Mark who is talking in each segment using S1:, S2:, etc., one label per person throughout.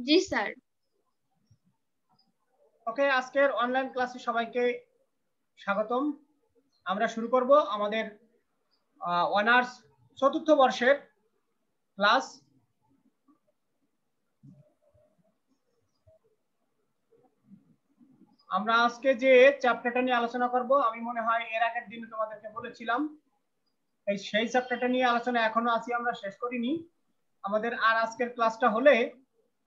S1: জি sir.
S2: ওকে, আজকের online ক্লাসে সবাইকে স্বাগতম। আমরা শুরু করব আমাদের অনার্স চতুর্থ বর্ষের ক্লাস। আমরা আজকে যে চ্যাপ্টারটা নিয়ে আলোচনা করব, আমি মনে হয় এর আগের দিন তোমাদেরকে বলেছিলাম সেই চ্যাপ্টারটা নিয়ে আলোচনা এখনো আছি, আমরা শেষ করিনি। আমাদের আর আজকের ক্লাসটা হলে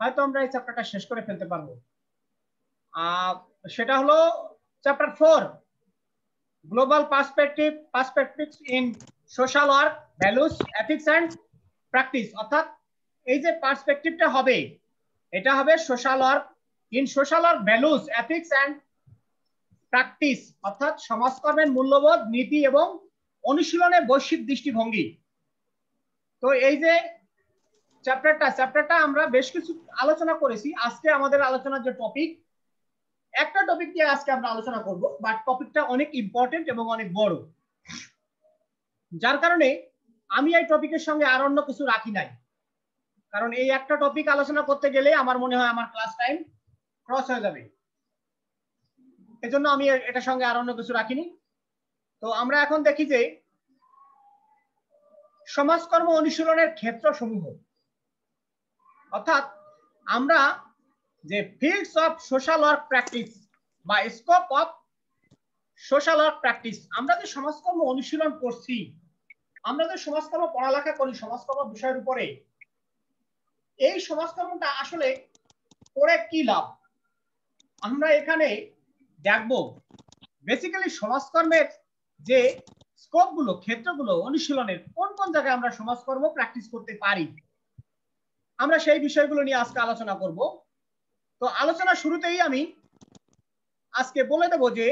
S2: হয়তো আমরা এই চ্যাপ্টারটা শেষ করে ফেলতে পারবো। সেটা হলো chapter 4, global perspectives in social work, values, ethics and practice. অর্থাৎ এই যে পার্সপেক্টিভটা হবে, এটা হবে social work in social work, values, ethics and practice, অর্থাৎ সমাজকর্মের মূল্যবোধ, নীতি এবং অনুশীলনের বৈশ্বিক দৃষ্টিভঙ্গি। তো এই যে চ্যাপ্টারটা আমরা বেশ কিছু আলোচনা করেছি। আজকে আমাদের আলোচনার যে টপিক, একটা টপিক নিয়ে আজকে আমরা আলোচনা করব, বাট টপিকটা অনেক ইম্পর্টেন্ট এবং অনেক বড়, যার কারণে আমি এই টপিকের সঙ্গে আর অন্য কিছু রাখি নাই। কারণ এই একটা টপিক আলোচনা করতে গেলে আমার মনে হয় আমার ক্লাস টাইম ক্রস হয়ে যাবে, এজন্য আমি এটার সঙ্গে আর অন্য কিছু রাখিনি। তো আমরা এখন দেখি যে সমাজকর্ম অনুশীলনের ক্ষেত্র সমূহ, অর্থাৎ আমরা যে fields of social work practice বা scope of social work practice, আমরা যে সমাজকর্ম অনুশীলন করছি, আমরা যে সমাজকর্ম পড়ালেখা করি সমাজকর্ম বিষয়ের উপরে, এই সমাজকর্মটা আসলে করে কি লাভ আমরা এখানে দেখব। বেসিক্যালি সমাজকর্মের যে স্কোপগুলো, ক্ষেত্রগুলো অনুশীলনের, কোন কোন জায়গায় আমরা সমাজকর্ম প্র্যাকটিস করতে পারি, আমরা সেই বিষয়গুলো নিয়ে আজকে আলোচনা করব। তো আলোচনা শুরুতেই আমি আজকে বলে দেব যে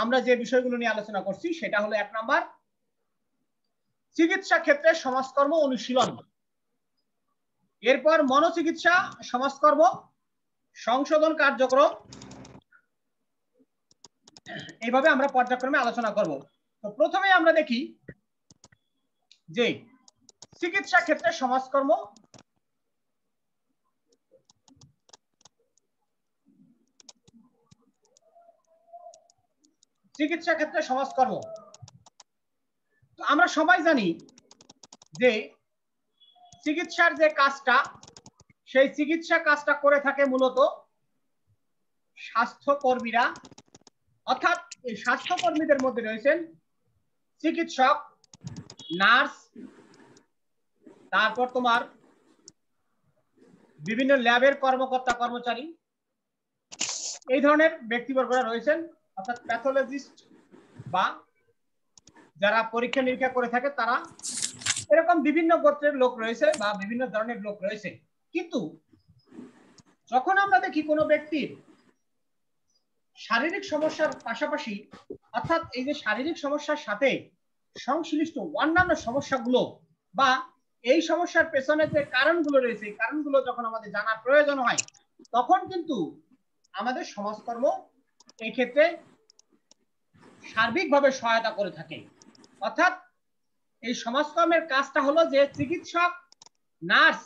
S2: আমরা যে বিষয়গুলো নিয়ে আলোচনা করছি সেটা হলো 1 নাম্বার, চিকিৎসা ক্ষেত্রে সমাজকর্ম অনুশীলন। এরপর মনোচিকিৎসা সমাজকর্ম সংশোধন কার্যক্রম, এইভাবে আমরা পর্যায়ক্রমে আলোচনা করব। তো প্রথমে আমরা দেখি যে চিকিৎসা ক্ষেত্রে সমাজকর্ম। চিকিৎসা ক্ষেত্রে সমাজকর্ম, তো আমরা সবাই জানি যে চিকিৎসার যে কাজটা, সেই চিকিৎসা কাজটা করে থাকে মূলত স্বাস্থ্যকর্মীরা। অর্থাৎ এই স্বাস্থ্যকর্মীদের মধ্যে রয়েছেন চিকিৎসক, নার্স, তারপর তোমার বিভিন্ন ল্যাবের কর্মকর্তা কর্মচারী, এই ধরনের ব্যক্তিবর্গরা রয়েছেন। অর্থাৎ প্যাথোলজিস্ট বা যারা পরীক্ষা নিরীক্ষা করে থাকে তারা, এরকম বিভিন্ন গোত্রের লোক রয়েছে বা বিভিন্ন ধরনের লোক রয়েছে। কিন্তু যখন আমরা দেখি কোনো ব্যক্তির শারীরিক সমস্যার পাশাপাশি, অর্থাৎ এই যে শারীরিক সমস্যার সাথে সংশ্লিষ্ট অন্যান্য সমস্যাগুলো বা এই সমস্যার পেছনে যে কারণগুলো রয়েছে, এই কারণগুলো যখন আমাদের জানার প্রয়োজন হয়, তখন কিন্তু আমাদের সমাজকর্ম এই ক্ষেত্রে সার্বিকভাবে সহায়তা করে থাকে। অর্থাৎ এই সমাজকর্মের কাজটা হলো যে চিকিৎসক, নার্স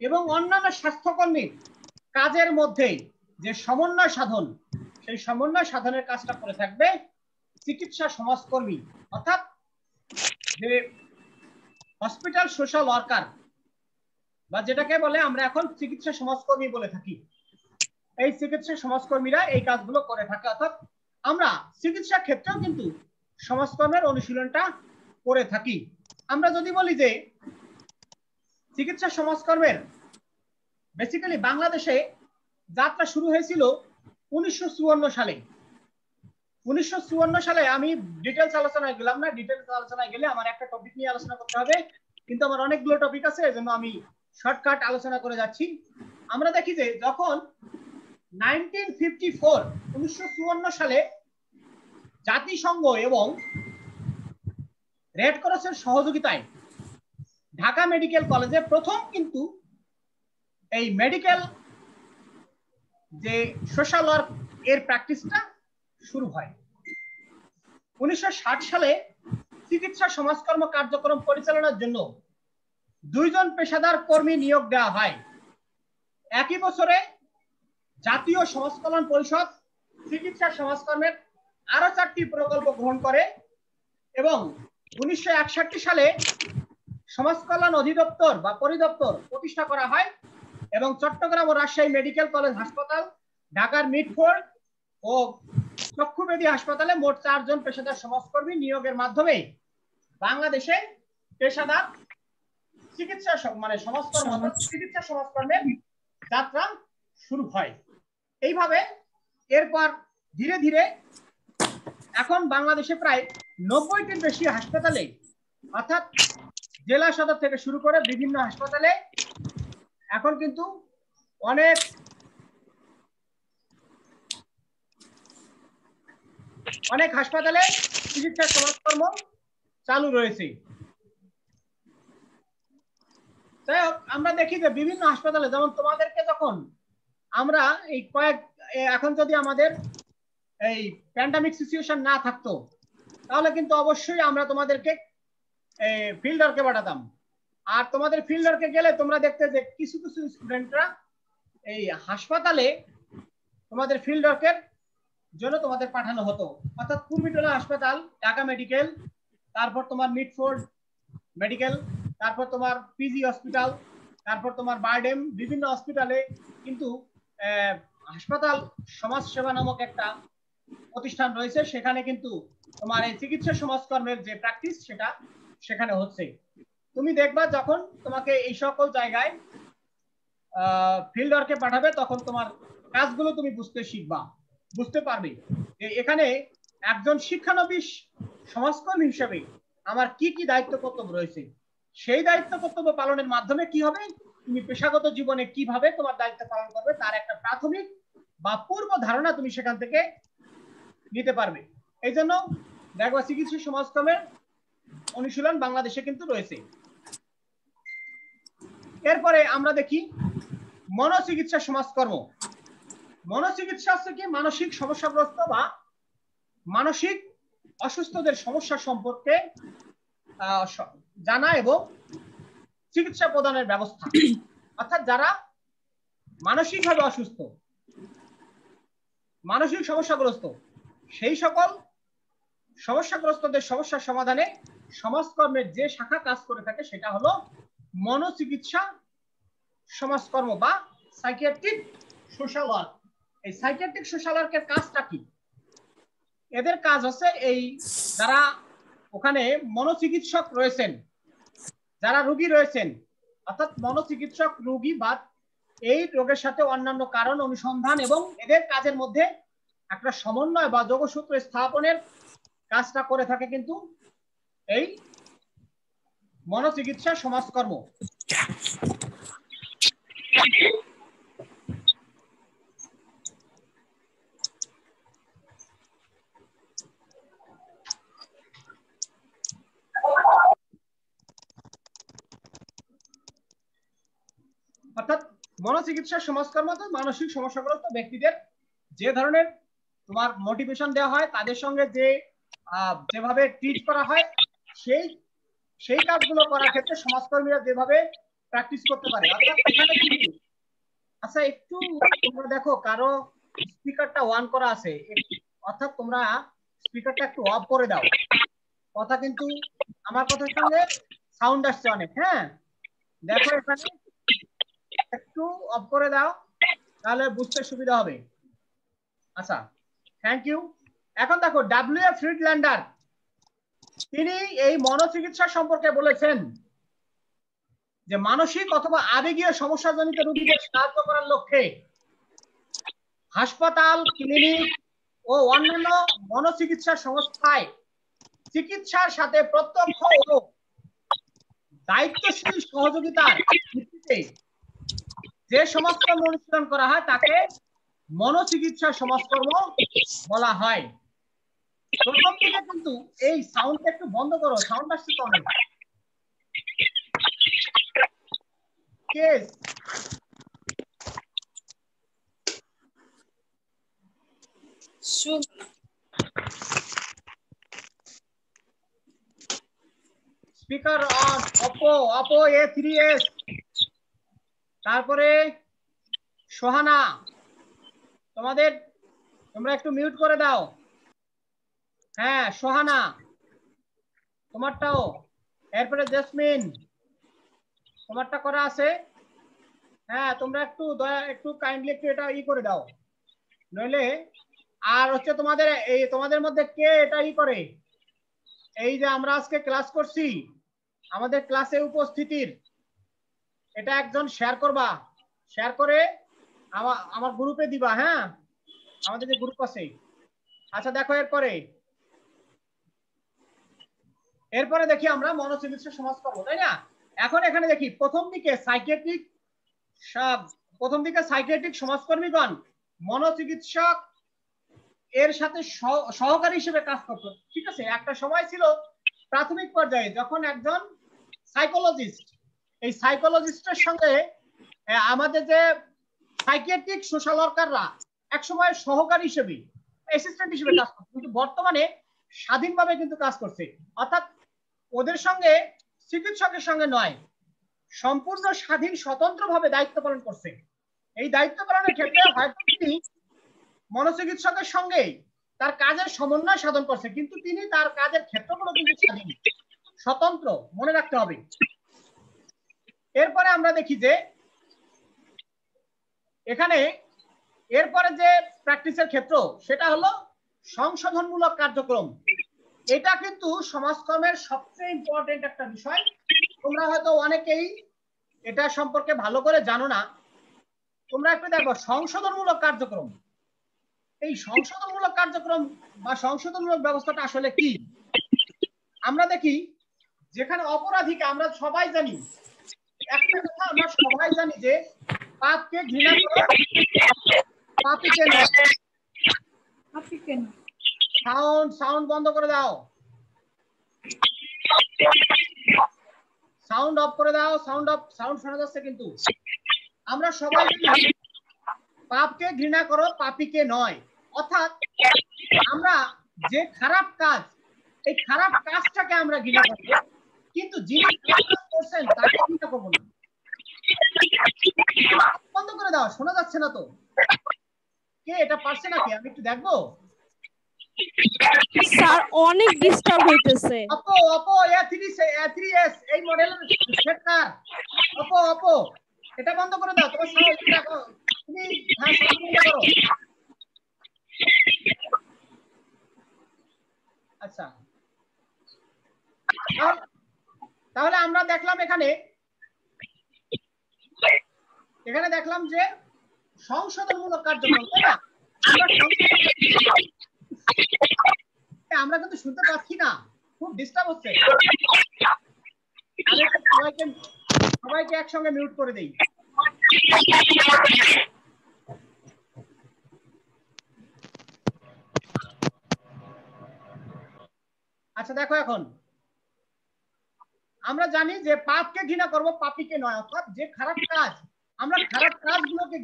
S2: এবং অন্যান্য স্বাস্থ্যকর্মীর কাজের মধ্যে যে সমন্বয় সাধন, সেই সমন্বয় সাধনের কাজটা করে থাকবে চিকিৎসা সমাজকর্মী, অর্থাৎ যে হসপিটাল সোশ্যাল ওয়ার্কার বা যেটাকে বলে আমরা এখন চিকিৎসা সমাজকর্মী বলে থাকি। এই চিকিৎসা সমাজকর্মীরা এই কাজগুলো করে থাকে। অর্থাৎ আমরা চিকিৎসা ক্ষেত্রেও কিন্তু সমাজকর্মের অনুশীলনটা করে থাকি। আমরা যদি বলি যে চিকিৎসা সমাজকর্মের বেসিক্যালি বাংলাদেশে যাত্রা শুরু হয়েছিল 1954 সালে। 1954 সালে, আমি ডিটেলস আলোচনায় গেলাম না, ডিটেলস আলোচনায় গেলে আমার একটা টপিক নিয়ে আলোচনা করতে হবে, কিন্তু আমার অনেকগুলো টপিক আছে, এজন্য আমি শর্টকাট আলোচনা করে যাচ্ছি। আমরা দেখি যে যখন 1954 সালে জাতিসংঘ এবং রেড ক্রসের সহযোগিতায় ঢাকা মেডিকেল কলেজে প্রথম কিন্তু এই মেডিকেল যে সোশ্যাল ওয়ার্ক এর প্র্যাকটিসটা শুরু হয়। 1960 সালে চিকিৎসা সমাজকর্ম কার্যক্রম পরিচালনার জন্য 2 জন পেশাদার কর্মী নিয়োগ দেওয়া হয়। একই বছরে জাতীয় সমাজ কল্যাণ পরিষদ চিকিৎসা সমাজকর্মের আরো 4টি প্রকল্প গ্রহণ করে এবং 1961 সালে সমাজ কল্যাণ অধিদপ্তর বা পরিদপ্তর প্রতিষ্ঠা করা হয় এবং চট্টগ্রাম ও রাজশাহী মেডিকেল কলেজ হাসপাতাল, ঢাকার মিডফোর্ড ও চক্ষুবেদী হাসপাতালে মোট 4 জন পেশাদার সমাজকর্মী নিয়োগের মাধ্যমে বাংলাদেশে পেশাদার চিকিৎসা চিকিৎসা সমাজকর্মের যাত্রা শুরু হয়। এইভাবে এরপর ধীরে ধীরে এখন বাংলাদেশে প্রায় 90টির বেশি হাসপাতালে, অর্থাৎ জেলা সদর থেকে শুরু করে বিভিন্ন হাসপাতালে এখন কিন্তু অনেক হাসপাতালে চিকিৎসা সমাজকর্ম চালু রয়েছে। তাই আমরা দেখি যে বিভিন্ন হাসপাতালে, যেমন তোমাদেরকে যখন আমরা এই এখন যদি আমাদের এই প্যান্ডামিক সিচুয়েশন না থাকতো তাহলে কিন্তু অবশ্যই আমরা তোমাদেরকে ফিল্ড ওয়ার্কে পাঠাতাম। আর তোমাদের ফিল্ড ওয়ার্কে গেলে তোমরা দেখতে যে কিছু কিছু স্টুডেন্টরা এই হাসপাতালে তোমাদের ফিল্ড ওয়ার্কের জন্য তোমাদের পাঠানো হতো, অর্থাৎ কুর্মিটোলা হাসপাতাল, ঢাকা মেডিকেল, তারপর তোমার মিডফোর্ড মেডিকেল, তারপর তোমার পিজি হসপিটাল, তারপর তোমার বারডেম, বিভিন্ন হসপিটালে কিন্তু হাসপাতাল সমাজ সেবা নামক একটা প্রতিষ্ঠান রয়েছে। সেখানে কিন্তু তোমার এই চিকিৎসা সমাজকর্মের যে প্র্যাকটিস সেটা সেখানে হচ্ছে। তুমি দেখবা যখন তোমাকে এই সকল জায়গায় ফিল্ড ওয়ার্কে পাঠাবে তখন তোমার কাজগুলো তুমি বুঝতে পারবে যে এখানে একজন শিক্ষানবিশ সমাজকর্মী হিসেবে আমার কি কি দায়িত্ব কর্তব্য রয়েছে। সেই দায়িত্ব কর্তব্য পালনের মাধ্যমে কি হবে, তুমি পেশাগত জীবনে কিভাবে তোমার দায়িত্ব পালন করবে তার একটা প্রাথমিক বা পূর্ব ধারণা তুমি সেখান থেকে নিতে পারবে। এই জন্য দেখবা চিকিৎসা সমাজকর্মের অনুশীলন বাংলাদেশে কিন্তু রয়েছে। এরপরে আমরা দেখি মনোচিকিৎসা সমাজকর্ম। মনোচিকিৎসা হচ্ছে কি মানসিক সমস্যাগ্রস্ত বা মানসিক অসুস্থদের সমস্যা সম্পর্কে জানা এবং চিকিৎসা প্রদানের ব্যবস্থা। অর্থাৎ যারা মানসিকভাবে অসুস্থ, মানসিক সমস্যাগ্রস্ত, সেই সকল সমস্যাগ্রস্তদের সমস্যার সমাধানে সমাজকর্মের যে শাখা কাজ করে থাকে সেটা হলো মনোচিকিৎসা সমাজকর্ম বা সাইকিয়াট্রিক সোশ্যাল ওয়ার্ক। এই সাইকিয়াট্রিক সোশ্যাল ওয়ার্কের কাজটা কি? এদের কাজ হচ্ছে এই যারা ওখানে মনোচিকিৎসক রয়েছেন, যারা রোগী রয়েছেন, অর্থাৎ মনোচিকিৎসক রোগী বা এই রোগের সাথে অন্যান্য কারণ অনুসন্ধান এবং এদের কাজের মধ্যে একটা সমন্বয় বা যোগসূত্র স্থাপনের কাজটা করে থাকে কিন্তু এই মনোচিকিৎসা সমাজকর্ম। অর্থাৎ মনোচিকিৎসা সমাজকর্ম তো মানসিক সমস্যাগ্রস্ত ব্যক্তিদের যে ধরনের তোমার মোটিভেশন দেওয়া হয়, তাদের সঙ্গে যেভাবে ট্রিট করা হয়, সেই কাজগুলো করার ক্ষেত্রে সমাজকর্মীরা যেভাবে প্র্যাকটিস করতে পারে। অর্থাৎ এখানে কিন্তু আচ্ছা একটু তোমরা দেখো কারো স্পিকারটা অন করা আছে, অর্থাৎ তোমরা স্পিকারটা একটু অফ করে দাও। কথা কিন্তু আমার কথার সঙ্গে সাউন্ড আসছে অনেক। হ্যাঁ দেখো এখানে একটু অফ করে দাও, তাহলে বুঝতে সুবিধা হবে। আচ্ছা থ্যাংক ইউ। এখন দেখো ডব্লিউ.এফ. ফ্রিডল্যান্ডার তিনি এই মনোচিকিৎসা সম্পর্কে বলেছেন যে মানসিক অথবা আবেগীয় সমস্যাজনিত রোগীদের সাহায্য করার লক্ষ্যে হাসপাতাল, ক্লিনিক ও অন্যান্য মনোচিকিৎসা সংস্থায় চিকিৎসার সাথে প্রত্যক্ষ ও দায়িত্বশীল সহযোগিতার ভিত্তিতে যে সমাজকর্ম অনুশীলন করা হয় তাকে মনোচিকিৎসা সমাজকর্ম বলা হয়। প্রথম দিকে কিন্তু এই সাউন্ডটা একটু বন্ধ করো, সাউন্ড আসছে তো অনেক। Case speaker on, Oppo A3s, তারপরে সোহানা তোমরা একটু মিউট করে দাও। হ্যাঁ সোহানা তোমারটাও, এরপরে জেসমিন তোমারটা করা আছে। হ্যাঁ তোমরা একটু কাইন্ডলি একটু এটা করে দাও, নইলে। আর হচ্ছে তোমাদের মধ্যে কে এটা করে, এই যে আমরা আজকে ক্লাস করছি, আমাদের ক্লাসে উপস্থিতির এটা একজন শেয়ার করবা, শেয়ার করে আমার গ্রুপে দিবা। হ্যাঁ আমাদের যে গ্রুপ আছে। আচ্ছা দেখো এরপরে দেখি আমরা মনোচিকিৎসা সমাজকর্ম, তাই না? এখন এখানে দেখি প্রথম দিকে সাইকিয়াট্রিক সমাজকর্মীগণ মনোচিকিৎসক এর সাথে সহকারী হিসেবে কাজ করতো। ঠিক আছে, একটা সময় ছিল প্রাথমিক পর্যায়ে যখন একজন সাইকোলজিস্ট, এই সাইকোলজিস্টের সঙ্গে আমাদের যে সাইকিয়াট্রিক সোশ্যাল ওয়ার্কাররা একসময় সহকারী হিসেবে, অ্যাসিস্ট্যান্ট হিসেবে কাজ করতো, কিন্তু বর্তমানে স্বাধীনভাবে কিন্তু কাজ করছে। অর্থাৎ ওদের সঙ্গে চিকিৎসকের সঙ্গে নয়, সম্পূর্ণ স্বাধীন স্বতন্ত্রভাবে দায়িত্ব পালন করছে। এই দায়িত্ব পালনের ক্ষেত্রে হয়তো তিনি মনোচিকিৎসকের সঙ্গে তার কাজের সমন্বয় সাধন করছে, কিন্তু তিনি তার কাজের ক্ষেত্রগুলো কিন্তু স্বাধীন স্বতন্ত্র, মনে রাখতে হবে। এরপরে আমরা দেখি যে এখানে এরপরে যে প্র্যাকটিসের ক্ষেত্র সেটা হলো সংশোধনমূলক কার্যক্রম। এটা কিন্তু সমাজকর্মের সবচেয়ে ইম্পর্টেন্ট একটা বিষয়। তোমরা হয়তো অনেকেই এটা সম্পর্কে ভালো করে জানো না। তোমরা একটু দেখো সংশোধনমূলক কার্যক্রম, এই সংশোধনমূলক কার্যক্রম বা সংশোধনমূলক ব্যবস্থাটা আসলে কি। আমরা দেখি যেখানে অপরাধীকে, আমরা সবাই জানি একটা কথা, আমরা সবাই জানি যে পাপকে ঘৃণা করো, পাপীকে নয়। সাউন্ড বন্ধ করে দাও, সাউন্ড অফ করে দাও, সাউন্ড শোনা যাচ্ছে কিন্তু। আমরা সবাই জানি পাপকে ঘৃণা করো, পাপীকে নয়। অর্থাৎ আমরা যে খারাপ কাজ, এই খারাপ কাজটাকে আমরা ঘৃণা করব, কিন্তু যিনি খারাপ কাজ করছেন তাকে ঘৃণা করব না। বন্ধ করে দাও, শোনা যাচ্ছে না তো। কে এটা পারছে নাকি? আমি একটু দেখবো।
S1: স্যার অনেক ডিস্টার্ব হইতেছে।
S2: Oppo A3s এই মডেলের সেট কার? Oppo এটা বন্ধ করে দাও। তোমার সাউন্ড রাখো তুমি। হ্যাঁ সাউন্ড বন্ধ করো। আচ্ছা, তাহলে আমরা দেখলাম এখানে দেখলাম যে সংশোধনমূলক কার্যক্রম, তাই না? আমরা কিন্তু শুনতে পাচ্ছি না, খুব ডিস্টার্ব হচ্ছে। আমি সবাইকে একসঙ্গে মিউট করে দেই। আচ্ছা দেখো, এখন আমরা জানি যে পাপকে ঘৃণা করব, পাপীকে নয়। অর্থাৎ যে খারাপ কাজ, আমরা খারাপ কাজগুলোকে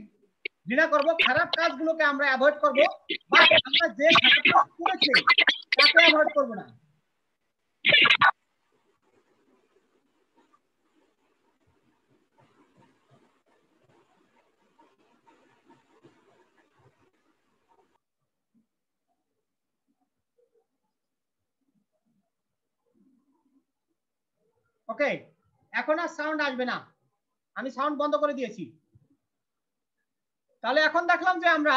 S2: ঘৃণা করব, খারাপ কাজগুলোকে আমরা অ্যাভয়েড করব, বা আমরা যে খারাপ কাজ করেছি তাকে অ্যাভয়েড করব না। ওকে, এখন আর সাউন্ড আসবে না, আমি সাউন্ড বন্ধ করে দিয়েছি। তাহলে এখন দেখলাম যে আমরা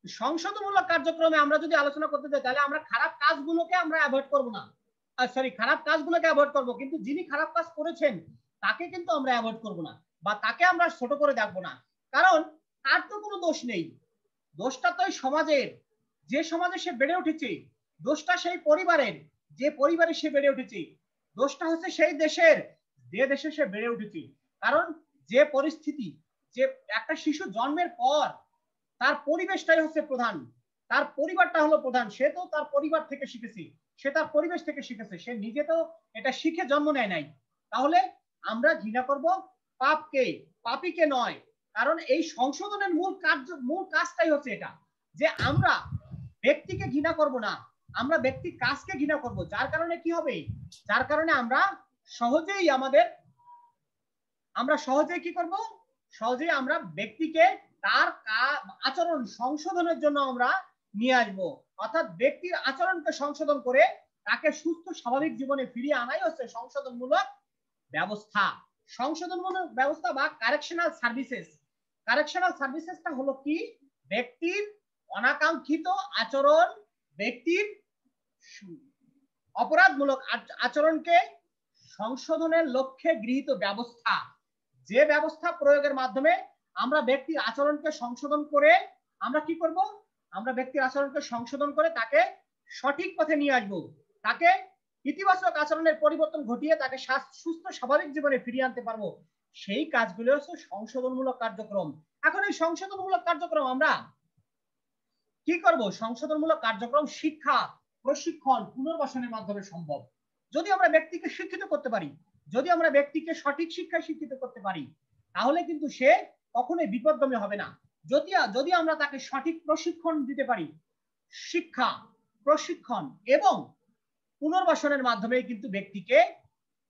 S2: সংশোধনমূলক কার্যক্রমে আমরা যদি আলোচনা করতে যাই, তাহলে আমরা খারাপ কাজগুলোকে আমরা অ্যাভয়েড করব না, খারাপ কাজগুলোকে অ্যাভয়েড করব, কিন্তু যিনি খারাপ কাজ করেছেন তাকে কিন্তু আমরা অ্যাভয়েড করব না, বা তাকে আমরা ছোট করে দেখবো না। কারণ তার তো কোনো দোষ নেই, দোষটা তো সমাজের, যে সমাজে সে বেড়ে উঠেছে, দোষটা সেই পরিবারের, যে পরিবারে সে বেড়ে উঠেছে, দোষটা হচ্ছে সেই দেশের, যে দেশে সে বেড়ে উঠেছে। কারণ যে পরিস্থিতি, যে একটা শিশু জন্মের পর তার পরিবেশটাই হচ্ছে প্রধান, তার পরিবারটা হলো প্রধান। সে তো তার পরিবার থেকে শিখেছে, সে তার পরিবেশ থেকে শিখেছে, সে নিজে তো এটা শিখে জন্ম নেয় নাই। তাহলে আমরা ঘৃণা করব পাপকে, পাপীকে নয়। কারণ এই সংশোধনের মূল কাজটাই হচ্ছে এটা, যে আমরা ব্যক্তিকে ঘৃণা করব না, আমরা ব্যক্তি কাজকে ঘৃণা করব। যার কারণে কি হবে, যার কারণে আমরা সহজেই কি করব, সহজেই আমরা ব্যক্তিকে তার আচরণ সংশোধনের জন্য আমরা নিয়ে আসবো। অর্থাৎ ব্যক্তির আচরণকে সংশোধন করে তাকে সুস্থ স্বাভাবিক জীবনে ফিরিয়ে আনাই হচ্ছে সংশোধনমূলক ব্যবস্থা। সংশোধনমূলক ব্যবস্থা বা কারেকশনাল সার্ভিসেস। কারেকশনাল সার্ভিসেসটা হলো কি, ব্যক্তির অনাকাঙ্ক্ষিত আচরণ, ব্যক্তির অপরাধমূলক আচরণকে সংশোধনের লক্ষ্যে গৃহীত ব্যবস্থা। যে ব্যবস্থা প্রয়োগের মাধ্যমে আমরা ব্যক্তির আচরণকে সংশোধন করে আমরা কি করব, আমরা ব্যক্তির আচরণকে সংশোধন করে তাকে সঠিক পথে নিয়ে আসবো, তাকে ইতিবাচক আচরণের পরিবর্তন ঘটিয়ে তাকে সুস্থ স্বাভাবিক জীবনে ফিরিয়ে আনতে পারবো। সেই কাজগুলো হচ্ছে সংশোধনমূলক কার্যক্রম। এখন এই সংশোধনমূলক কার্যক্রম আমরা কি করব? সংশোধনমূলক কার্যক্রম শিক্ষা, প্রশিক্ষণ, পুনর্বাসনের মাধ্যমে সম্ভব। যদি আমরা ব্যক্তিকে শিক্ষিত করতে পারি, যদি আমরা ব্যক্তিকে সঠিক শিক্ষায় শিক্ষিত করতে পারি, তাহলে কিন্তু সে কখনোই বিপদগামী হবে না। যদি আমরা তাকে সঠিক প্রশিক্ষণ দিতে পারি, শিক্ষা, প্রশিক্ষণ এবং পুনর্বাসনের মাধ্যমে কিন্তু ব্যক্তিকে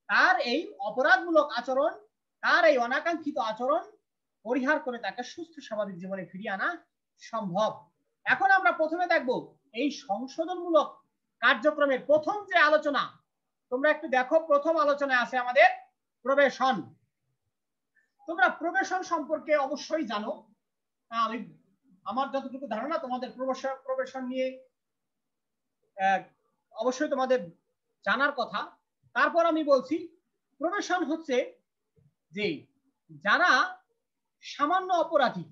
S2: তার এই অপরাধমূলক আচরণ, তার এই অনাকাঙ্ক্ষিত আচরণ পরিহার করে তাকে সুস্থ স্বাভাবিক জীবনে ফিরিয়ে আনা সম্ভব। এখন আমরা প্রথমে দেখব এই সংশোধনমূলক কার্যক্রমের প্রথম যে আলোচনা, তোমরা একটু দেখো, প্রথম আলোচনায় আছে আমাদের প্রবেশন। তোমরা প্রবেশন সম্পর্কে অবশ্যই জানো। আমি আমার যতটুকু ধারণা তোমাদের প্রবেশন নিয়ে অবশ্যই তোমাদের জানার কথা। তারপর আমি বলছি প্রবেশন হচ্ছে যে যারা সামান্য অপরাধী,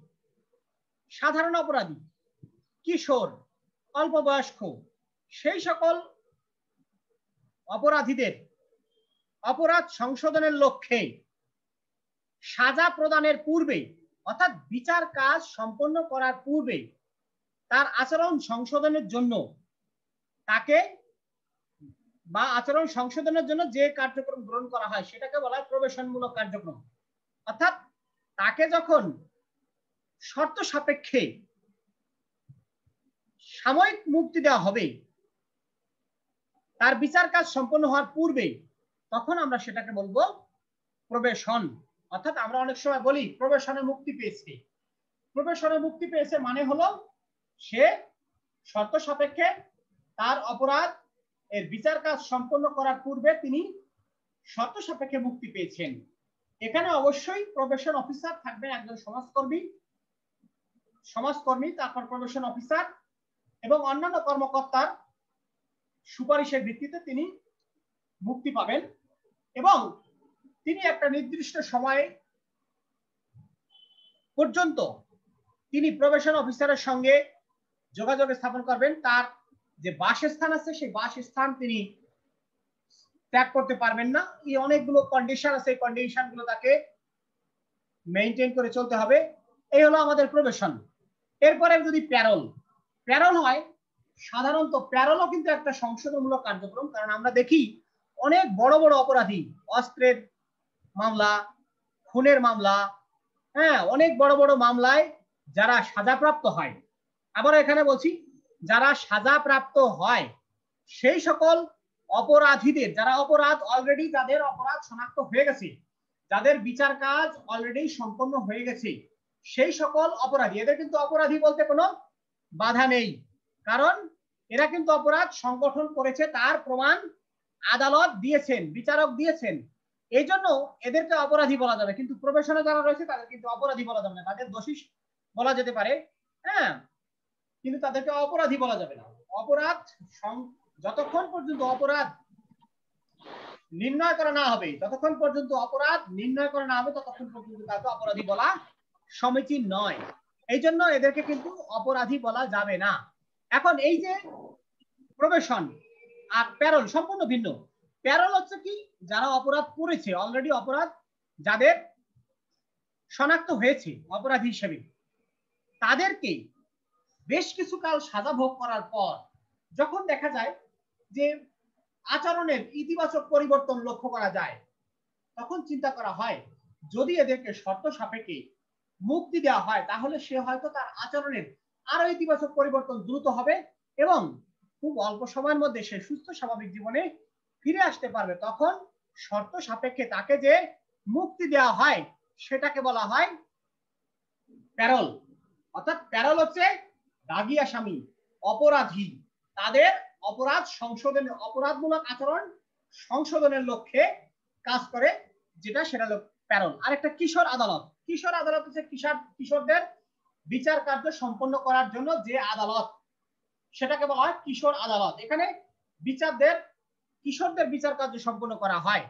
S2: সাধারণ অপরাধী, কিশোর, অল্প বয়স্ক, সেই সকল অপরাধীদের অপরাধ সংশোধনের লক্ষ্যে সাজা প্রদানের পূর্বে, অর্থাৎ বিচার কাজ সম্পন্ন করার পূর্বে তার আচরণ সংশোধনের জন্য তাকে বা আচরণ সংশোধনের জন্য যে কার্যক্রম গ্রহণ করা হয় সেটাকে বলা হয় প্রবেশনমূলক কার্যক্রম। অর্থাৎ তাকে যখন শর্ত সাপেক্ষে সাময়িক মুক্তি দেওয়া হবে তার বিচার কাজ সম্পন্ন হওয়ার পূর্বে, তখন আমরা সেটাকে বলবো প্রবেশন। অর্থাৎ আমরা অনেক সময় বলি প্রবেশনে মুক্তি পেয়েছে। প্রবেশনে মুক্তি পেয়েছে মানে হলো সে শর্ত সাপেক্ষে তার অপরাধ এর বিচার কাজ সম্পন্ন করার পূর্বে তিনি শর্ত সাপেক্ষে মুক্তি পেয়েছেন। এখানে অবশ্যই প্রবেশন অফিসার থাকবেন একজন সমাজকর্মী, তারপর প্রবেশন অফিসার এবং অন্যান্য কর্মকর্তার সুপারিশের ভিত্তিতে তিনি মুক্তি পাবেন এবং তিনি একটা নির্দিষ্ট সময় পর্যন্ত তিনি প্রবেশন অফিসারের সঙ্গে যোগাযোগ স্থাপন করবেন। তার যে বাসস্থান আছে সেই বাসস্থান তিনি ত্যাগ করতে পারবেন না। এই অনেকগুলো কন্ডিশন আছে, এই কন্ডিশন গুলো তাকে মেইনটেইন করে চলতে হবে। এই হলো আমাদের প্রবেশন। এরপরে যদি প্যারোল হয়, সাধারণত প্যারোলও কিন্তু একটা সংশোধনমূলক কার্যক্রম। কারণ আমরা দেখি অনেক বড় বড় অপরাধী, অস্ত্রের মামলা, খুনের মামলা, হ্যাঁ, অনেক বড় বড় মামলায় যারা সাজাপ্রাপ্ত হয়, আবার এখানে বলছি যারা সাজাপ্রাপ্ত হয় সেই সকল অপরাধীদের, যারা অপরাধ অলরেডি, যাদের অপরাধ শনাক্ত হয়ে গেছে, যাদের বিচার কাজ অলরেডি সম্পন্ন হয়ে গেছে, সেই সকল অপরাধী, এদের কিন্তু অপরাধী বলতে কোনো বাধা নেই, কারণ এরা কিন্তু অপরাধ সংগঠন করেছে, তার প্রমাণ আদালত দিয়েছেন, বিচারক দিয়েছেন, এই জন্য এদেরকে অপরাধী বলা যাবে। কিন্তু প্রবেশনে যারা রয়েছে তাদের কিন্তু অপরাধী বলা যাবে না, তাদের দোষী বলা যেতে পারে, হ্যাঁ, কিন্তু তাদেরকে অপরাধী বলা যাবে না। অপরাধ যতক্ষণ পর্যন্ত অপরাধ নির্ণয় করা না হবে, ততক্ষণ পর্যন্ত তাকে অপরাধী বলা সমীচীন নয়। এই জন্য এদেরকে কিন্তু অপরাধী বলা যাবে না। এখন এই যে প্রবেশন আর প্যারোল সম্পূর্ণ ভিন্ন। প্যারোল হচ্ছে কি, যারা অপরাধ করেছে অলরেডি, অপরাধ যাদের শনাক্ত হয়েছে অপরাধী হিসেবে, তাদেরকে বেশ কিছু কাল সাজা ভোগ করার পর যখন দেখা যায় যে আচরণের ইতিবাচক পরিবর্তন লক্ষ্য করা যায়, তখন চিন্তা করা হয় যদি এদেরকে শর্ত সাপেক্ষে মুক্তি দেওয়া হয় তাহলে সে হয়তো তার আচরণের আরো ইতিবাচক পরিবর্তন দ্রুত হবে এবং খুব অল্প সময়ের মধ্যে সে সুস্থ স্বাভাবিক জীবনে ফিরে আসতে পারবে। তখন শর্ত সাপেক্ষে তাকে যে মুক্তি দেওয়া হয় সেটাকে বলা হয় প্যারোল, অর্থাৎ প্যারোল হচ্ছে দাগী আসামি, অপরাধী, তাদের অপরাধ সংশোধন, অপরাধমূলক আচরণ সংশোধনের লক্ষ্যে কাজ করে, যেটা সেটা হলো প্যারোল। আরেকটা কিশোর আদালত। কিশোর আদালত হচ্ছে কিশোরদের বিচার কার্য সম্পন্ন করার জন্য যে আদালত, সেটাকে বলা হয় কিশোর আদালত। এখানে কিশোরদের বিচার কার্য সম্পন্ন করা হয়।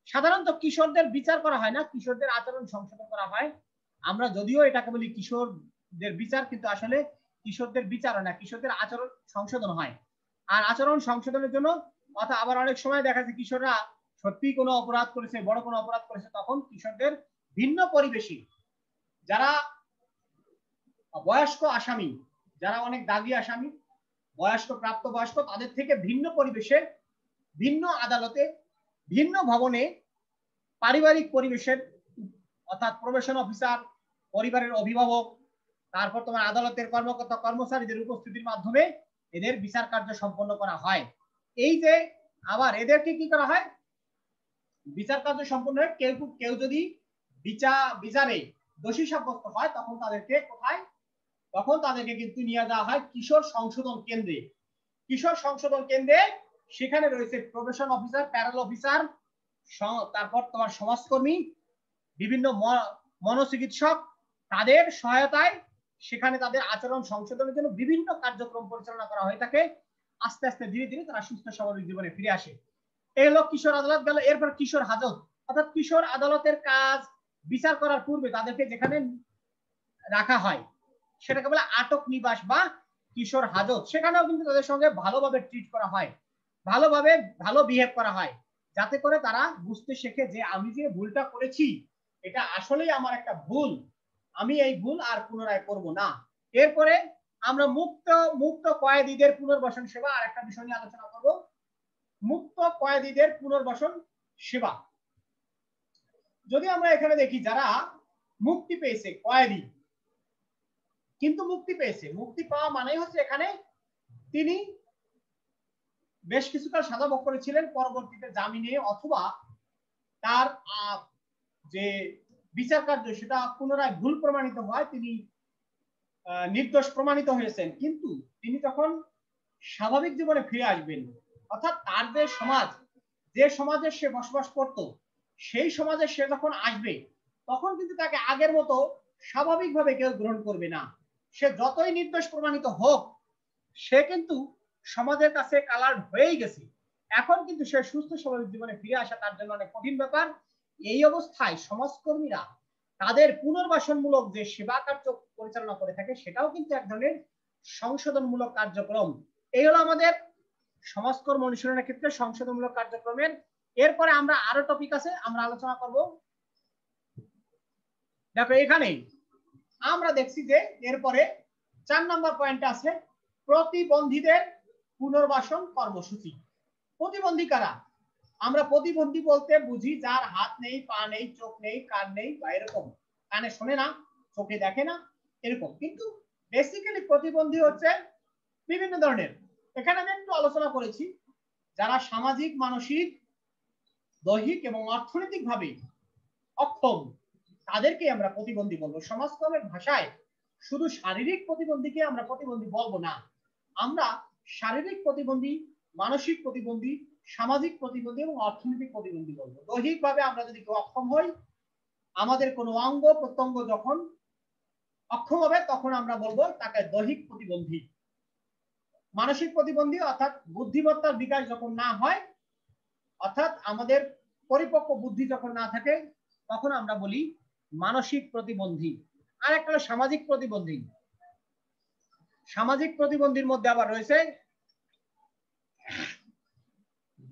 S2: সাধারণত কিশোরদের বিচার করা হয় না, কিশোরদের আচরণ সংশোধন করা হয়। আমরা যদিও এটাকে বলি কিশোরদের বিচার, কিন্তু আসলে কিশোরদের বিচার হয় না, কিশোরদের আচরণ সংশোধন হয়। আর আচরণ সংশোধনের জন্য অর্থাৎ আবার অনেক সময় দেখা যায় কিশোররা সত্যি কোনো অপরাধ করেছে, বড় কোনো অপরাধ করেছে, তখন কিশোরদের ভিন্ন পরিবেশী যারা বয়স্ক আসামি, যারা অনেক দাগী আসামি, বয়স্ক প্রাপ্তবয়স্ক, তাদের থেকে ভিন্ন পরিবেশে, ভিন্ন আদালতে, ভিন্ন ভবনে, পারিবারিক পরিবেশের, অর্থাৎ প্রবেশন অফিসার, পরিবারের অভিভাবক, তারপর তোমার আদালতের কর্মকর্তা কর্মচারীদের উপস্থিতির মাধ্যমে এদের বিচার কার্য সম্পন্ন করা হয়। এই যে আবার এদেরকে কি করা হয়, বিচার কার্য সম্পন্ন হয়, কেউ যদি বিচারে দোষী সাব্যস্ত হয়, তখন তাদেরকে কোথায়, তখন তাদেরকে কিন্তু নিয়ে যাওয়া হয় কিশোর সংশোধন কেন্দ্রে। কিশোর সংশোধন কেন্দ্রে সেখানে রয়েছে প্রবেশন অফিসার, প্যারোল অফিসার, তারপর তোমার সমাজকর্মী, বিভিন্ন মনোচিকিৎসক, তাদের সহায়তায় সেখানে তাদের আচরণ সংশোধনের জন্য বিভিন্ন কার্যক্রম পরিচালনা করা হয়ে থাকে। আস্তে আস্তে ধীরে ধীরে তারা সুস্থ স্বাভাবিক জীবনে ফিরে আসে। এই হলো কিশোর আদালত গেল। এরপর কিশোর হাজত, অর্থাৎ কিশোর আদালতের কাজ বিচার করার পূর্বে তাদেরকে যেখানে রাখা হয় সেটাকে বলে আটক নিবাস বা কিশোর হাজত। সেখানেও কিন্তু তাদের সঙ্গে ভালোভাবে ট্রিট করা হয়, ভালো বিহেভ করা হয়, যাতে করে তারা বুঝতে শেখে যে আমি যে ভুলটা করেছি এটা আসলেই আমার একটা ভুল, আমি এই ভুল আর পুনরায় করব না। এরপরে আমরা মুক্ত কয়েদিদের পুনর্বাসন সেবা, আর একটা বিষয় নিয়ে আলোচনা করব, মুক্ত কয়েদিদের পুনর্বাসন সেবা। যদি আমরা এখানে দেখি যারা মুক্তি পেয়েছে, কয়েদি কিন্তু মুক্তি পেয়েছে, মুক্তি পাওয়া মানে হচ্ছে এখানে তিনি বেশ কিছুকাল সাজা ভোগ করেছিলেন, পরবর্তীতে জামিনে অথবা তার যে বিচার কার্য সেটা পুনরায় ভুল প্রমাণিত হয়, তিনি নির্দোষ প্রমাণিত হয়েছেন, কিন্তু তিনি তখন স্বাভাবিক জীবনে ফিরে আসবেন। অর্থাৎ তার যে সমাজে সে বসবাস করত, সেই সমাজে সে যখন আসবে তখন কিন্তু তাকে আগের মতো স্বাভাবিকভাবে কেউ গ্রহণ করবে না। সে যতই নির্দোষ প্রমাণিত হোক, সে কিন্তু সমাজের কাছে কালার হয়েই গেছে, এখন কিন্তু সে সুস্থ স্বাভাবিক জীবনে ফিরে আসা তার জন্য অনেক কঠিন ব্যাপার। এই অবস্থায় সমাজকর্মীরা তাদের পুনর্বাসনমূলক যে সেবা কার্য পরিচালনা করে থাকে, সেটাও কিন্তু এক ধরনের সংশোধনমূলক কার্যক্রম। এই হলো আমাদের সমাজকর্ম অনুশীলনের ক্ষেত্রে সংশোধনমূলক কার্যক্রমের। এরপরে আমরা আরো টপিক আছে, আমরা আলোচনা করব। দেখো এখানে আমরা দেখছি যে এরপরে 4 নম্বর পয়েন্ট আছে প্রতিবন্ধীদের পুনর্বাসন কর্মসূচি। প্রতিবন্ধী কারা? আমরা প্রতিবন্ধী বলতে বুঝি যার হাত নেই, পা নেই, চোখ নেই, কান নেই, বা এরকম কানে শোনে না, চোখে দেখে না, এরকম। কিন্তু বেসিক্যালি প্রতিবন্ধী হচ্ছে বিভিন্ন ধরনের। এখানে আমি একটু আলোচনা করেছি যারা সামাজিক, মানসিক, দৈহিক এবং অর্থনৈতিক ভাবে অক্ষম, তাদেরকে আমরা প্রতিবন্ধী বলবো। সমাজকর্মের ভাষায় শুধু শারীরিক প্রতিবন্ধীকে আমরা প্রতিবন্ধী বলবো না, আমরা শারীরিক প্রতিবন্ধী, মানসিক প্রতিবন্ধী, সামাজিক প্রতিবন্ধী এবং অর্থনৈতিক প্রতিবন্ধী বলবো। দৈহিকভাবে আমরা যদি কেউ অক্ষম হই, আমাদের কোনো অঙ্গ প্রত্যঙ্গ যখন অক্ষম হবে, তখন আমরা বলবো তাকে দৈহিক প্রতিবন্ধী। মানসিক প্রতিবন্ধী অর্থাৎ বুদ্ধিমত্তার বিকাশ যখন না হয়, অর্থাৎ আমাদের পরিপক্ক বুদ্ধি যখন না থাকে, তখন আমরা বলি মানসিক প্রতিবন্ধী। আর একটা হলো সামাজিক প্রতিবন্ধী। সামাজিক প্রতিবন্ধীর মধ্যে আবার রয়েছে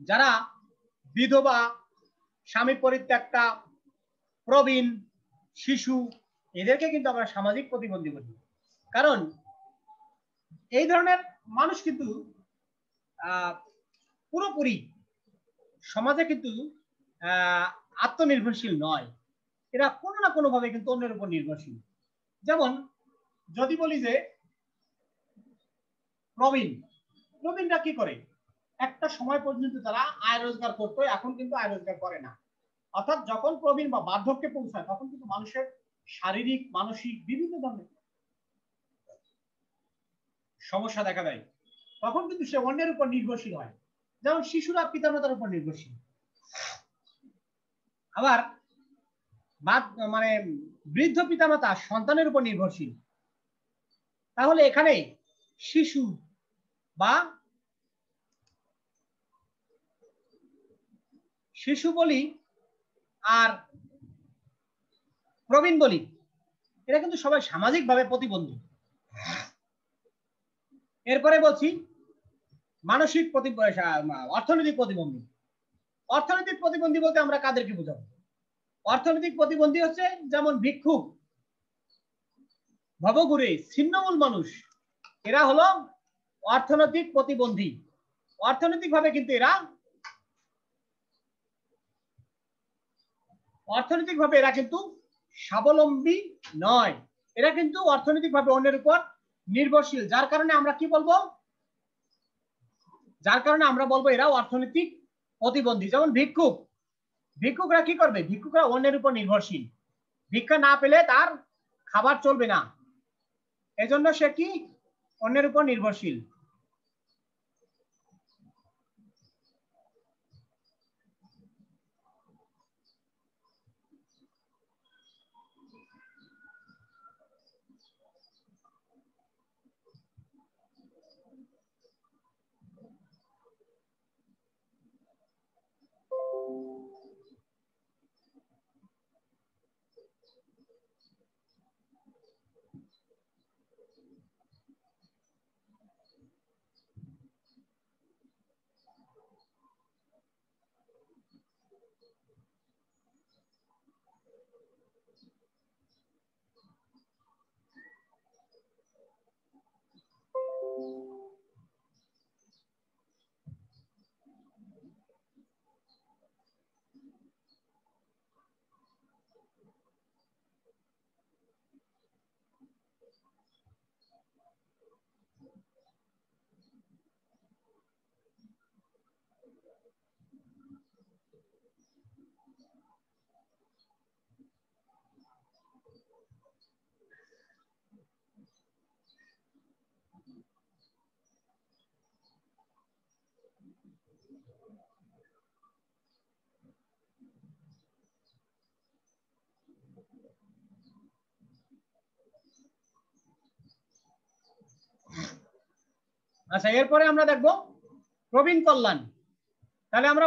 S2: যারা বিধবা, স্বামী পরিত্যক্তা, প্রবীণ, শিশু, এদেরকে কিন্তু আমরা সামাজিক প্রতিবন্ধী বলি। কারণ এই ধরনের মানুষ কিন্তু পুরোপুরি সমাজে কিন্তু আত্মনির্ভরশীল নয়, এরা কোনো না কোনো ভাবে কিন্তু অন্যের উপর নির্ভরশীল। যেমন যদি বলি যে প্রবীণরা কি করে, একটা সময় পর্যন্ত তারা আয় রোজগার করতো, এখন কিন্তু আয় রোজগার করে না। অর্থাৎ যখন প্রবীণ বা বার্ধক্যে পৌঁছায়, তখন কিন্তু মানুষের শারীরিক মানসিক বিভিন্ন ধরনের সমস্যা দেখা দেয়, তখন কিন্তু সে অন্যের উপর নির্ভরশীল হয়। যেমন শিশুরা পিতামাতার উপর নির্ভরশীল, আবার মানে বৃদ্ধ পিতামাতা সন্তানের উপর নির্ভরশীল। তাহলে এখানে শিশু বা শিশু বলি আর প্রবীণ বলি, এরা কিন্তু সবাই সামাজিকভাবে প্রতিবন্ধী। এরপরে বলছি মানসিক অর্থনৈতিক প্রতিবন্ধী। অর্থনৈতিক প্রতিবন্ধী বলতে আমরা কাদেরকে বোঝাবো? অর্থনৈতিক প্রতিবন্ধী হচ্ছে যেমন ভিক্ষুক, ভবঘুরে, ছিন্নমূল মানুষ, এরা হলো অর্থনৈতিক প্রতিবন্ধী। অর্থনৈতিকভাবে কিন্তু এরা কিন্তু স্বাবলম্বী নয়, এরা কিন্তু অর্থনৈতিকভাবে অন্যের উপর নির্ভরশীল, যার কারণে আমরা কি বলবো? এরা অর্থনৈতিক প্রতিবন্ধী। যেমন ভিক্ষুকরা কি করবে? ভিক্ষুকরা অন্যের উপর নির্ভরশীল, ভিক্ষা না পেলে তার খাবার চলবে না, এজন্য সে কি অন্যের উপর নির্ভরশীল। আচ্ছা, এরপরে আমরা দেখব প্রবীণ কল্যাণ। তাহলে আমরা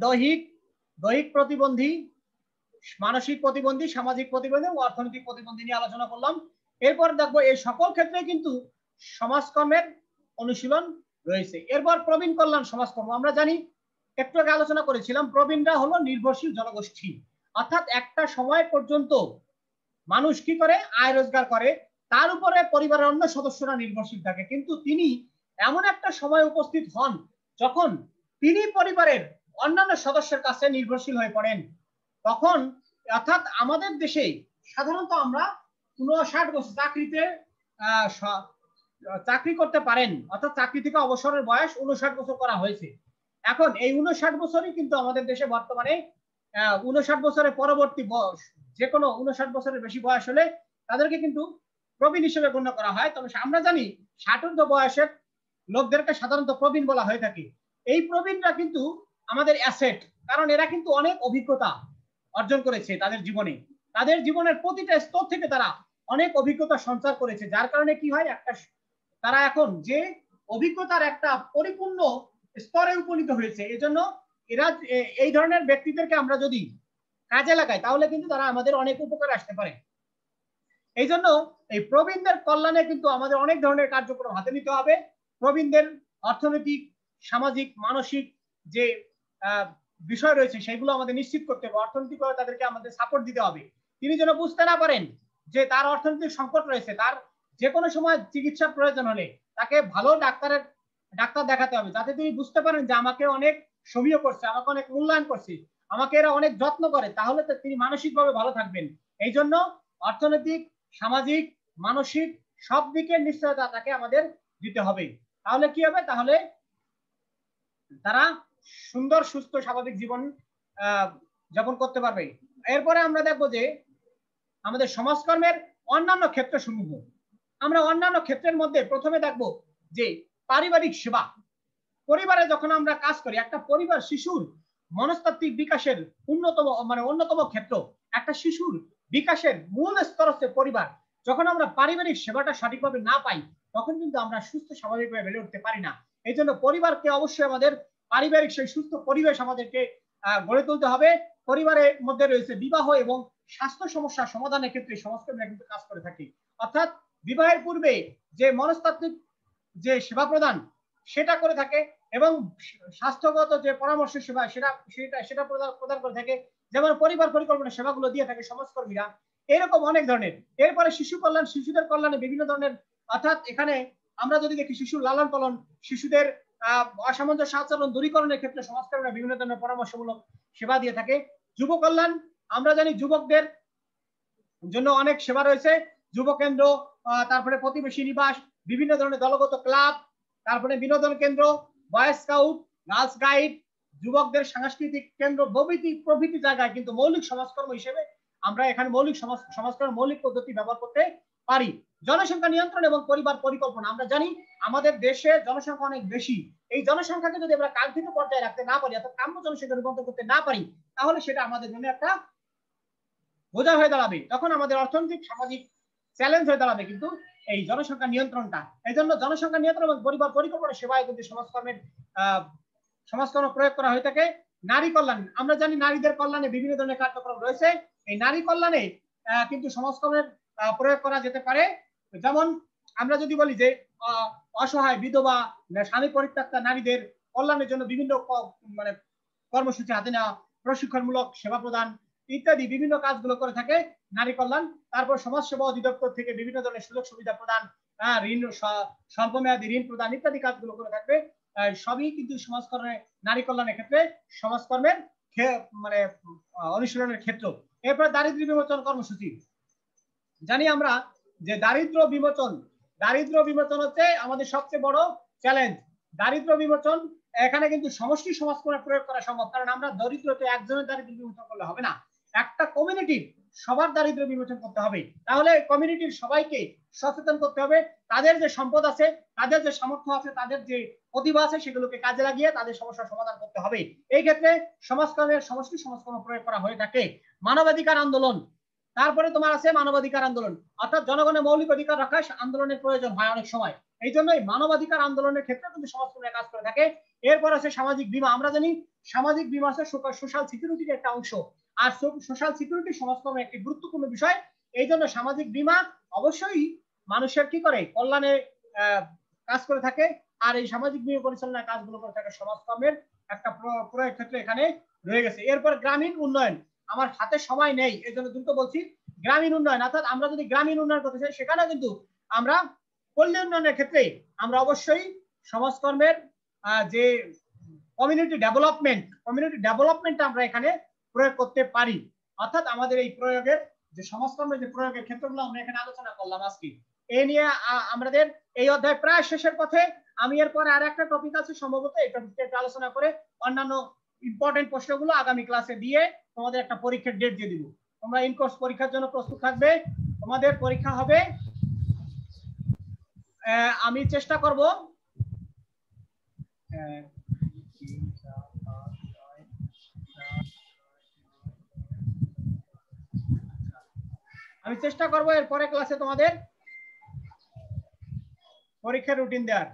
S2: দৈহিক প্রতিবন্ধী, মানসিক প্রতিবন্ধী, সামাজিক প্রতিবন্ধী ও অর্থনৈতিক প্রতিবন্ধী নিয়ে আলোচনা করলাম। এরপর দেখবো এই সকল ক্ষেত্রে কিন্তু সমাজকর্মের অনুশীলন রয়েছে। এরপর প্রবীণ কল্যাণ সমাজকর্ম। আমরা জানি, একটু আগে আলোচনা করেছিলাম, প্রবীণরা হলো নির্ভরশীল জনগোষ্ঠী, অর্থাৎ একটা সময় পর্যন্ত মানুষ কি করে? আয় রোজগার করে, তার উপরে পরিবারের অন্য সদস্যরা নির্ভরশীল থাকে, কিন্তু তিনি এমন একটা সময় উপস্থিত হন যখন তিনি পরিবারের অন্যান্য সদস্যের কাছে নির্ভরশীল হয়ে পড়েন। তখন অর্থাৎ আমাদের দেশে সাধারণত আমরা 59 বছর চাকরি করতে পারেন, অর্থাৎ চাকরি থেকে অবসরের বয়স 59 বছর করা হয়েছে। এখন এই 59 বছরই কিন্তু আমাদের দেশে বর্তমানে 59 বছরের পরবর্তী বয়স, যে কোনো 59 বছরের বেশি বয়স হলে তাদেরকে কিন্তু প্রবীণ হিসেবে গণ্য করা হয়। তবে আমরা জানি 60 বয়সের লোকদেরকে সাধারণত প্রবীণ বলা হয়ে থাকে। এই প্রবীণরা কিন্তু আমাদের অ্যাসেট, কারণ এরা কিন্তু অনেক অভিজ্ঞতা অর্জন করেছে তাদের জীবনের প্রতিটা স্তর থেকে তারা অনেক অভিজ্ঞতা সঞ্চার করেছে, যার কারণে কি হয়, তারা এখন যে অভিজ্ঞতার একটা পরিপূর্ণ স্তরে উপনীত হয়েছে। এজন্য এরা এই ধরনের ব্যক্তিদেরকে আমরা যদি কাজে লাগাই তাহলে কিন্তু তারা আমাদের অনেক উপকারে আসতে পারে। এই জন্য এই প্রবীণদের কল্যাণে কিন্তু আমাদের অনেক ধরনের কার্যক্রম হাতে নিতে হবে। প্রবীণদের অর্থনৈতিক, সামাজিক, মানসিক যে বিষয় রয়েছে সেগুলো আমাদের নিশ্চিত করতে হবে। অর্থনৈতিকভাবে তাদেরকে আমাদের সাপোর্ট দিতে হবে। তিনি যেন বুঝতে না পারেন যে তার অর্থনৈতিক সংকট রয়েছে, তার যে কোনো সময় চিকিৎসার প্রয়োজন হলে তাকে ভালো ডাক্তার দেখাতে হবে, যাতে তিনি বুঝতে পারেন যে আমাকে অনেক সমীহ করছে, আমাকে অনেক মূল্যায়ন করছে, আমাকে এরা অনেক যত্ন করে, তাহলে তো তিনি মানসিকভাবে ভালো থাকবেন। এই জন্য অর্থনৈতিক, সামাজিক, মানসিক সব দিকের নিশ্চয়তা তাকে আমাদের দিতে হবে। তাহলে কি হবে? তাহলে তারা সুন্দর, সুস্থ, স্বাভাবিক জীবন যাপন করতে পারবে। এরপরে আমরা দেখবো যে আমাদের সমাজকর্মের অন্যান্য ক্ষেত্রসমূহ। আমরা অন্যান্য ক্ষেত্রের মধ্যে প্রথমে দেখব যে পারিবারিক সেবা। পরিবারে যখন আমরা কাজ করি, একটা পরিবার শিশুর মনস্তাত্ত্বিক বিকাশের অন্যতম ক্ষেত্র। একটা শিশুর বিকাশের মূল স্তর হচ্ছে পরিবার। যখন আমরা পারিবারিক সেবাটা সঠিকভাবে না পাই, তখন কিন্তু আমরা সুস্থ স্বাভাবিকভাবে বেড়ে উঠতে পারি না। এই জন্য পরিবারকে অবশ্যই আমাদের পারিবারিক সেই সুস্থ পরিবেশ আমাদেরকে গড়ে তুলতে হবে। পরিবারের মধ্যে রয়েছে বিবাহ এবং স্বাস্থ্য সমস্যা সমাধানের ক্ষেত্রে সমাজকর্মীরা কিন্তু কাজ করে থাকি। অর্থাৎ বিবাহের পূর্বে যে মনস্তাত্ত্বিক যে সেবা প্রদান সেটা করে থাকে এবং স্বাস্থ্যগত যে পরামর্শ সেবা সেটা প্রদান করে থাকে, যেমন পরিবার পরিকল্পনা সেবাগুলো দিয়ে থাকে সমাজকর্মীরা। এরকম অনেক ধরনের। এরপরে শিশু কল্যাণ, শিশুদের কল্যাণে বিভিন্ন ধরনের, অর্থাৎ এখানে আমরা যদি দেখি শিশুর লালন পালন, শিশুদের অসামঞ্জস্য আচরণ দূরীকরণের ক্ষেত্রে সমাজকর্মীরা বিভিন্ন ধরনের পরামর্শমূলক সেবা দিয়ে থাকে। যুব কল্যাণ, আমরা জানি যুবকদের জন্য অনেক সেবা রয়েছে, যুব কেন্দ্র, তারপরে প্রতিবেশী নিবাস, বিভিন্ন ধরনের দলগত ক্লাব, তারপরে বিনোদন কেন্দ্র, বয় স্কাউট, গার্লস গাইড, যুবকদের সাংস্কৃতিক কেন্দ্র প্রভৃতি জায়গায় কিন্তু মৌলিক সমাজকর্ম হিসেবে আমরা এখানে সমাজকর্ম মৌলিক পদ্ধতি ব্যবহার করতে পারি। জনসংখ্যা নিয়ন্ত্রণ এবং পরিবার পরিকল্পনা, আমরা জানি আমাদের দেশে জনসংখ্যা অনেক বেশি। এই জনসংখ্যাকে যদি আমরা কাঙ্ক্ষিত পর্যায়ে রাখতে না পারি, অর্থাৎ কাম্য জনসংখ্যা রূপান্তর করতে না পারি, তাহলে সেটা আমাদের জন্য একটা বোঝা হয়ে দাঁড়াবে। তখন আমাদের অর্থনৈতিক সামাজিক চ্যালেঞ্জ হয়ে দাঁড়াবে কিন্তু এই জনসংখ্যা নিয়ন্ত্রণটা। এই জন্য জনসংখ্যা নিয়ন্ত্রণ এবং পরিবার পরিকল্পনা সেবায় কিন্তু সমাজকর্ম প্রয়োগ করা হয়ে থাকে। নারী কল্যাণ, আমরা জানি নারীদের কল্যাণে বিভিন্ন ধরনের কার্যক্রম রয়েছে। এই নারী কল্যাণে কিন্তু সমাজকর্মের প্রয়োগ করা যেতে পারে। যেমন আমরা যদি বলি যে অসহায় বিধবা, স্বামী পরিত্যক্তা নারীদের কল্যাণের জন্য বিভিন্ন কর্মসূচি হাতে নেওয়া, প্রশিক্ষণমূলক সেবা প্রদান ইত্যাদি বিভিন্ন কাজগুলো করে থাকে নারী কল্যাণ। তারপর সমাজসেবা অধিদপ্তর থেকে বিভিন্ন ধরনের সুযোগ সুবিধা প্রদান, ঋণ, স্বল্পমেয়াদী ঋণ প্রদান ইত্যাদি কাজগুলো করে থাকবে। সবই কিন্তু সমাজকর্মের, নারী কল্যাণের ক্ষেত্রে সমাজকর্মের অনুশীলনের ক্ষেত্র। এরপর দারিদ্র্য বিমোচন কর্মসূচি। জানি আমরা যে দারিদ্র্য বিমোচন হচ্ছে আমাদের সবচেয়ে বড় চ্যালেঞ্জ। দারিদ্র্য বিমোচন এখানে কিন্তু সমষ্টি সমাজকর্মে প্রয়োগ করা সম্ভব, কারণ আমরা দরিদ্রতে একজনের দারিদ্র্য বিমোচন করলে হবে না, একটা কমিউনিটির সবার দারিদ্র্য বিমোচন করতে হবে। তাহলে কমিউনিটির সবাইকে সচেতন করতে হবে, তাদের যে সম্পদ আছে, তাদের যে সামর্থ্য আছে, তাদের যে প্রতিভা আছে, সেগুলোকে কাজে লাগিয়ে তাদের সমস্যার সমাধান করতে হবে। এই ক্ষেত্রে সমাজকর্মের সমষ্টি সমাজকর্ম প্রয়োগ করা হয়ে থাকে। মানবাধিকার আন্দোলন, তারপরে তোমার আছে মানবাধিকার আন্দোলন, অর্থাৎ জনগণের মৌলিক অধিকার রক্ষায় আন্দোলনের প্রয়োজন হয় অনেক সময়। এই জন্যই মানবাধিকার আন্দোলনের ক্ষেত্রে কিন্তু সমাজকর্মীরা কাজ করে থাকে। এরপর আছে সামাজিক বীমা। আমরা জানি সামাজিক বীমা আছে সোশ্যাল সিকিউরিটির একটা অংশ, আর সোশ্যাল সিকিউরিটি সমাজকর্মের একটি গুরুত্বপূর্ণ বিষয়। এই জন্য সামাজিক বীমা অবশ্যই মানুষের কি করে কল্যাণে কাজ করে থাকে। আর এই সামাজিক বীমা পরিচালনার কাজগুলো করে থাকে সমাজকর্মের একটা প্রয়োগ ক্ষেত্র এখানে রয়ে গেছে। এরপর গ্রামীণ উন্নয়ন, আমার হাতে সময় নেই এই জন্য দ্রুত বলছি। গ্রামীণ উন্নয়ন, অর্থাৎ আমরা যদি গ্রামীণ উন্নয়ন করতে চাই, সেখানে কিন্তু আমরা পল্লী উন্নয়নের ক্ষেত্রে আমরা অবশ্যই সমাজকর্মের যে কমিউনিটি ডেভেলপমেন্ট আমরা এখানে প্রয়োগ করতে পারি। অর্থাৎ আমাদের এই প্রয়োগের যে সমাজকর্মের যে প্রয়োগের ক্ষেত্রগুলো আমরা এখানে আলোচনা করলাম আজকে। এই নিয়ে আমাদের এই অধ্যায় প্রায় শেষের পথে। আমি এরপরে আর একটা টপিক আছে, সম্ভবত এই টপিকটা আলোচনা করে অন্যান্য ইম্পর্টেন্ট প্রশ্নগুলো আগামী ক্লাসে দিয়ে তোমাদের একটা পরীক্ষার ডেট দিয়ে দিব। তোমরা ইনকোর্স পরীক্ষার জন্য প্রস্তুত থাকবে। তোমাদের পরীক্ষা হবে, আমি চেষ্টা করব এর পরে ক্লাসে তোমাদের পরীক্ষার রুটিন দেওয়ার।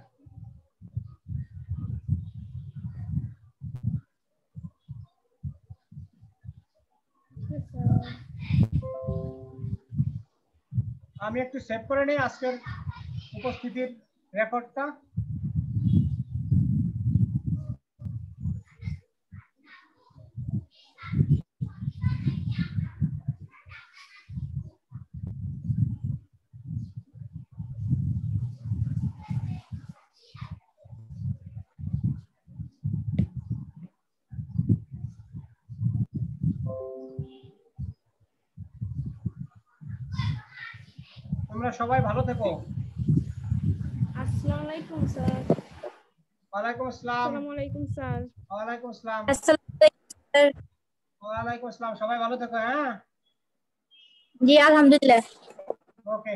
S2: আমি একটু সেভ করে নেই আজকের উপস্থিতির রেকর্ডটা। তোমরা সবাই ভালো থেকো।
S1: আসসালামু আলাইকুম স্যার।
S2: ওয়ালাইকুম আসসালাম।
S1: আসসালামু আলাইকুম স্যার।
S2: ওয়ালাইকুম আসসালাম।
S3: আসসালামু আলাইকুম স্যার।
S2: ওয়ালাইকুম আসসালাম। সবাই ভালো থেকো। হ্যাঁ।
S3: জি আলহামদুলিল্লাহ।
S2: ওকে